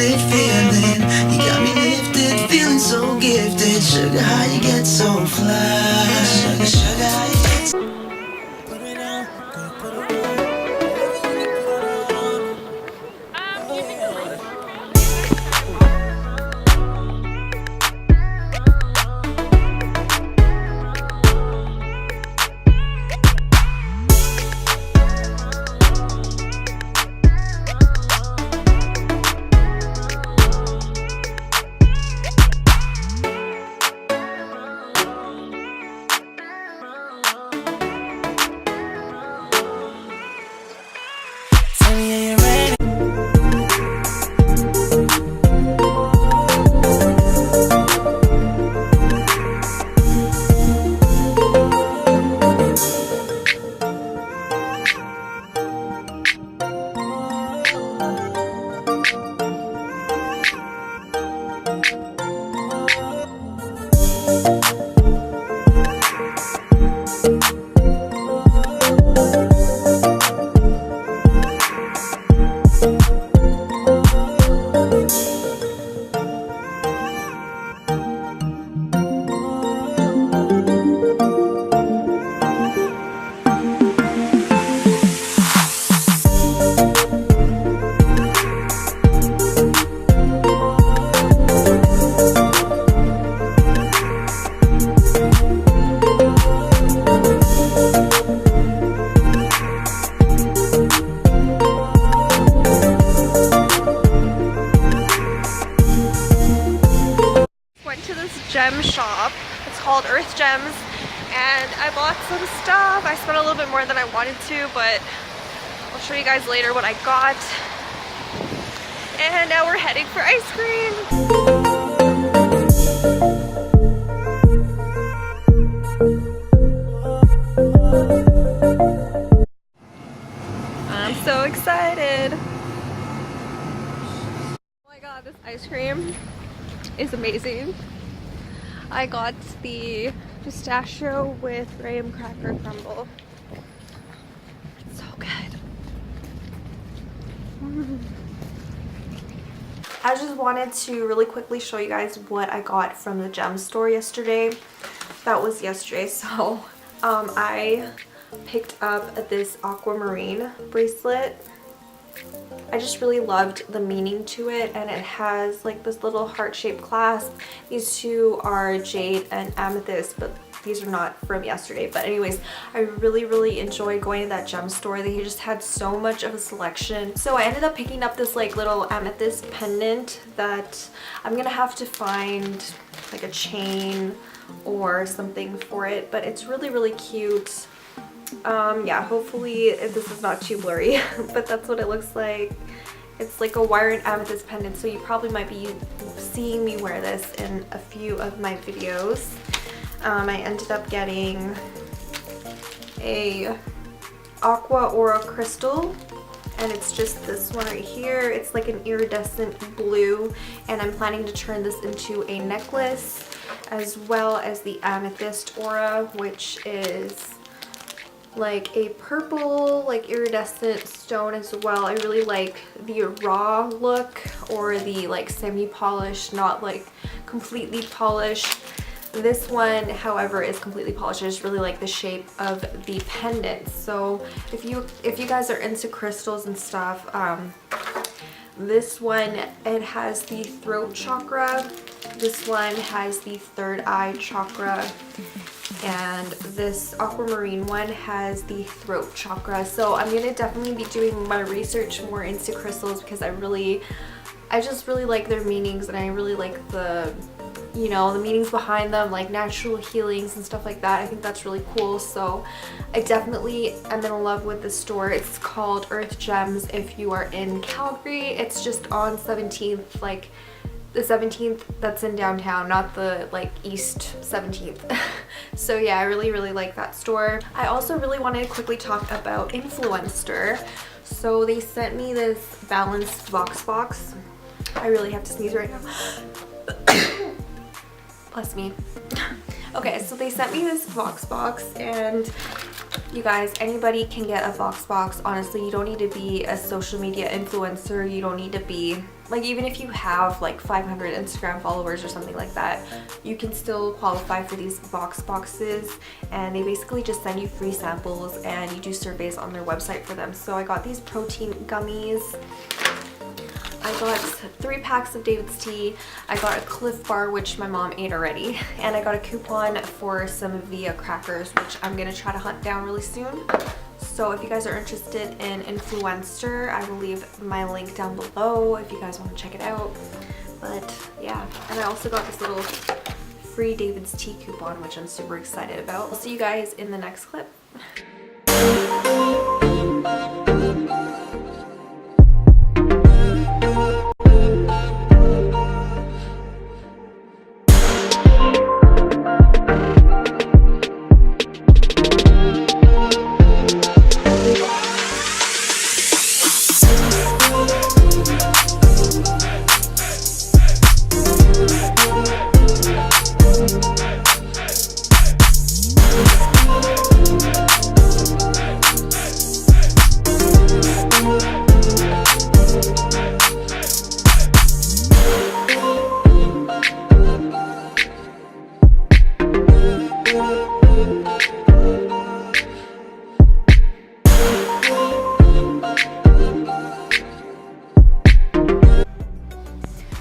lit feeling. You got me lifted, feeling so gifted. Sugar, how you get so fly? Sugar, sugar, how you get so put it on, put it on. Tell me, are you ready? Went to this gem shop. It's called Earth Gems, and I bought some stuff. I spent a little bit more than I wanted to, but I'll show you guys later what I got. And now we're heading for ice cream. I'm so excited. Oh my god, this ice cream is amazing. I got the pistachio with graham cracker crumble. It's so good. I just wanted to really quickly show you guys what I got from the gem store yesterday. That was yesterday. So I picked up this aquamarine bracelet. I just really loved the meaning to it, and it has like this little heart-shaped clasp. These two are jade and amethyst, but these are not from yesterday. But anyways, I really enjoyed going to that gem store. They just had so much of a selection. So I ended up picking up this like little amethyst pendant that I'm gonna have to find like a chain or something for it, but it's really cute. Yeah, hopefully this is not too blurry, but that's what it looks like. It's like a wire and amethyst pendant, so you probably might be seeing me wear this in a few of my videos. I ended up getting a aqua aura crystal, and it's just this one right here. It's like an iridescent blue, and I'm planning to turn this into a necklace, as well as the amethyst aura, which is like a purple like iridescent stone as well. I really like the raw look, or the like semi-polished, not like completely polished. This one, however, is completely polished. I just really like the shape of the pendant. So if you guys are into crystals and stuff, this one, it has the throat chakra. This one has the third eye chakra, and this aquamarine one has the throat chakra. So I'm gonna definitely be doing my research more into crystals, because I just really like their meanings, and I really like the, you know, the meanings behind them, like natural healings and stuff like that. I think that's really cool. So I definitely am in love with this store. It's called Earth Gems. If you are in Calgary, it's just on 17th, like the 17th that's in downtown, not the like East 17th. So yeah, I really like that store. I also really wanted to quickly talk about Influencer. So they sent me this balanced Vox box. I really have to sneeze right now. Bless me. Okay, so they sent me this Vox box, and You guys, anybody can get a box. Honestly, you don't need to be a social media influencer. You don't need to be, like, even if you have like 500 Instagram followers or something like that, you can still qualify for these boxes, and they basically just send you free samples and you do surveys on their website for them. So I got these protein gummies. I got 3 packs of David's tea. I got a Cliff Bar, which my mom ate already. And I got a coupon for some Via crackers, which I'm gonna try to hunt down really soon. So if you guys are interested in Influencer, I will leave my link down below if you guys want to check it out. But yeah, and I also got this little free David's tea coupon, which I'm super excited about. I'll see you guys in the next clip.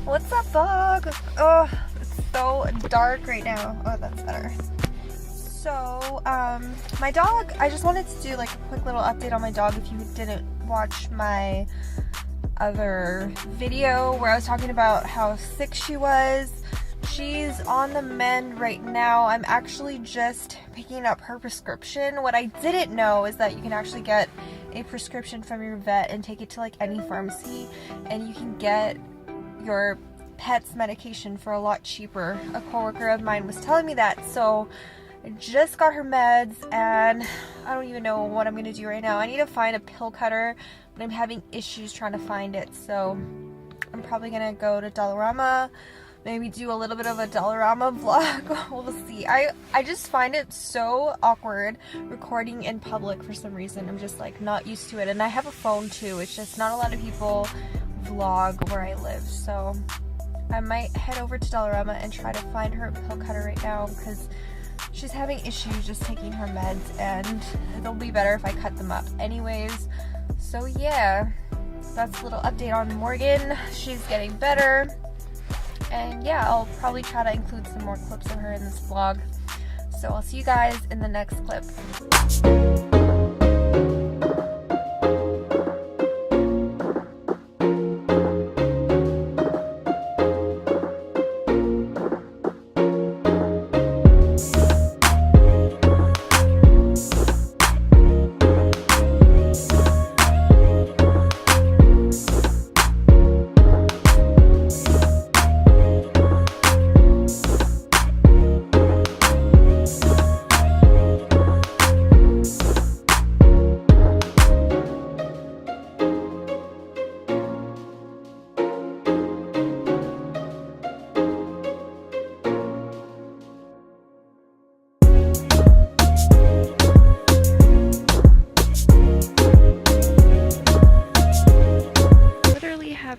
What's up, vlog? Oh, it's so dark right now. Oh, that's better. So, my dog, I just wanted to do like a quick little update on my dog if you didn't watch my other video where I was talking about how sick she was. She's on the mend right now. I'm actually just picking up her prescription. What I didn't know is that you can actually get a prescription from your vet and take it to like any pharmacy, and you can get your pet's medication for a lot cheaper. A coworker of mine was telling me that, so I just got her meds and I don't even know what I'm gonna do right now. I need to find a pill cutter, but I'm having issues trying to find it, so I'm probably gonna go to Dollarama, maybe do a little bit of a Dollarama vlog. We'll see. I just find it so awkward recording in public for some reason. I'm just like not used to it, and I have a phone too. It's just not a lot of people vlog where I live, so I might head over to Dollarama and try to find her a pill cutter right now because she's having issues just taking her meds, and it'll be better if I cut them up anyways. So yeah, that's a little update on Morgan. She's getting better, and yeah, I'll probably try to include some more clips of her in this vlog. So I'll see you guys in the next clip.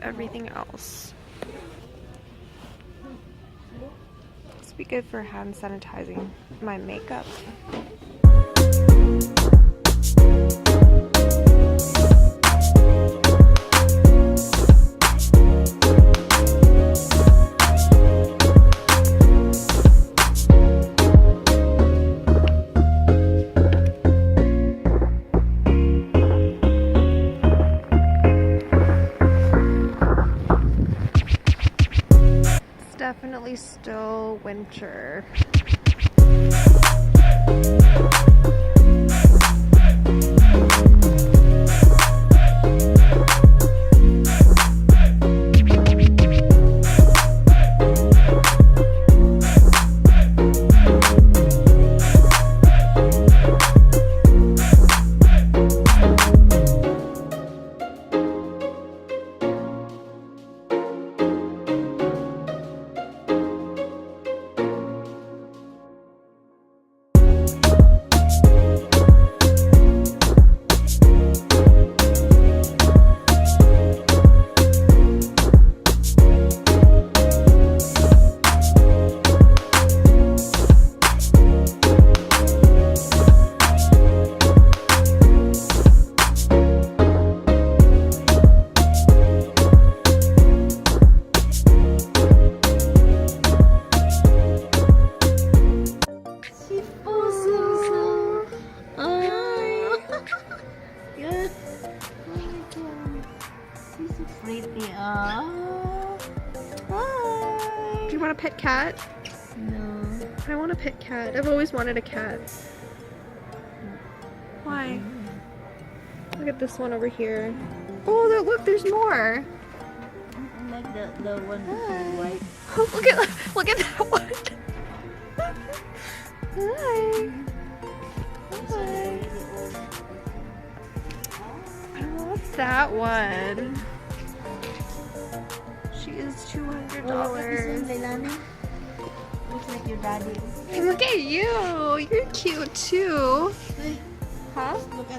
Everything else. This would be good for hand sanitizing my makeup. Definitely still winter. Do you want a pet cat? No. I want a pet cat. I've always wanted a cat. Why? Look at this one over here. Oh, look, there's more. I like the one with white. Look at that one. Hi. Hi. I want that one. She is $200. Leilani. Looks like your daddy. Look at you. You're cute too. Huh? Looks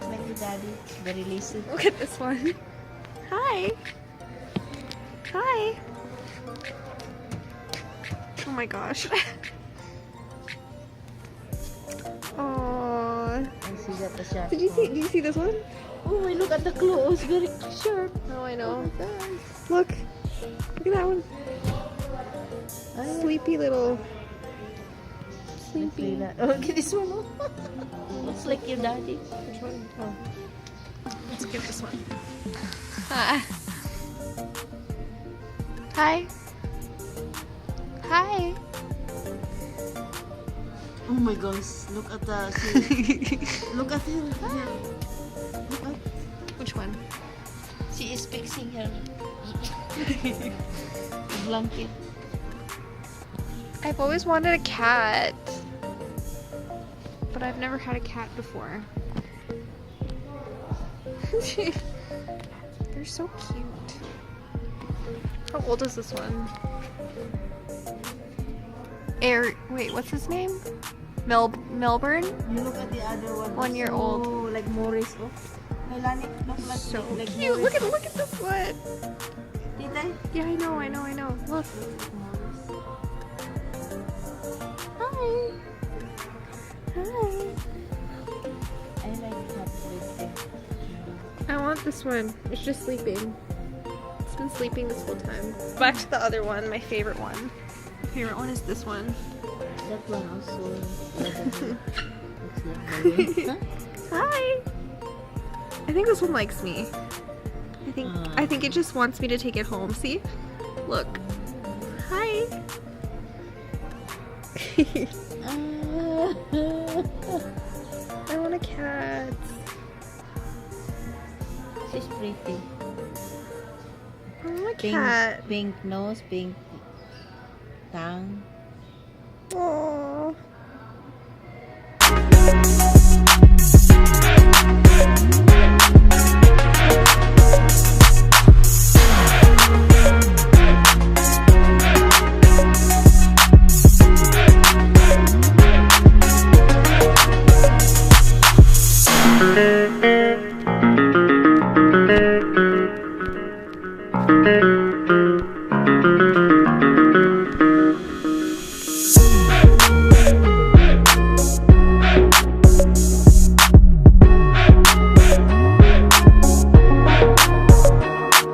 like your daddy. Very lazy. Look at this one. Hi. Hi. Oh my gosh. Oh. I see that the sharp. Did you see this one? Oh, look at the clothes. Very sharp. No, I know. Oh my gosh. Look at that one. Sleepy little. Sleepy. Oh, look at this one. Looks like your daddy. Which one? Oh. Let's get this one. Hi. Hi. Hi. Oh my gosh. Look at the look at her. Look at. Which one? She is fixing her blanket. I've always wanted a cat, but I've never had a cat before. They're so cute. How old is this one? Wait, what's his name? Melbourne? You look at the other one. 1 year old. Oh, like Morris. Oh, Leilani, look like So like cute. Morris. Look at this one. Did I? Yeah, I know. Look. Hi. Hi. I like that birthday. I want this one. It's just sleeping. It's been sleeping this whole time. Back to the other one, my favorite one. My favorite one is this one. That one also looks like balloon. Hi. I think this one likes me. I think it just wants me to take it home. See? Look. Hi. I want a cat. She's pretty. I want a cat. Pink nose, pink tongue. Oh.